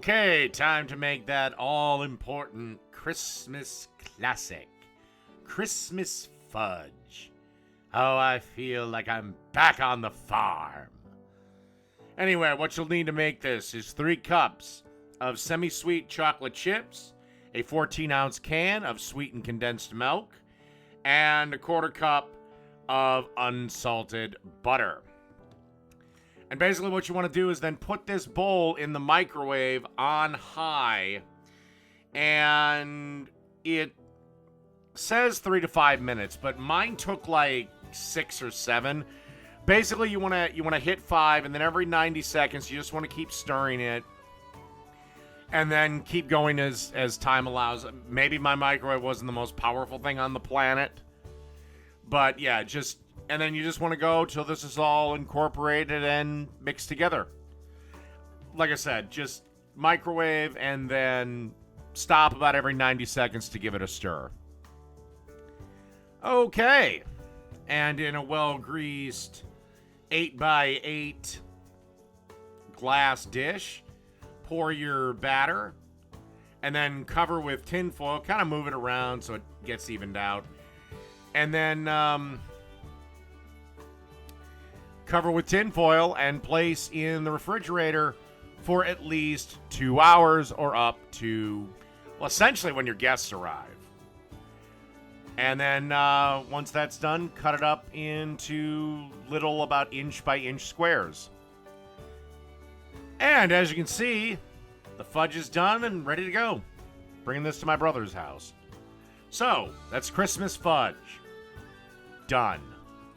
Okay, time to make that all-important Christmas classic. Christmas Fudge. Oh, I feel like I'm back on the farm. Anyway, what you'll need to make this is 3 cups of semi-sweet chocolate chips, a 14-ounce can of sweetened condensed milk, and a 1/4 cup of unsalted butter. And basically what you want to do is then put this bowl in the microwave on high, and it says 3 to 5 minutes, but mine took like 6 or 7. Basically, you want to hit 5, and then every 90 seconds you just want to keep stirring it, and then keep going as time allows. Maybe my microwave wasn't the most powerful thing on the planet, but yeah, and then you just want to go till this is all incorporated and mixed together. Like I said, just microwave and then stop about every 90 seconds to give it a stir. Okay. And in a well-greased 8x8 glass dish, pour your batter and then cover with tin foil. Kind of move it around so it gets evened out. And then cover with tin foil and place in the refrigerator for at least 2 hours or up to, well, essentially when your guests arrive. And then once that's done, cut it up into little about inch by inch squares. And as you can see, the fudge is done and ready to go. Bringing this to my brother's house. So, that's Christmas Fudge. Done.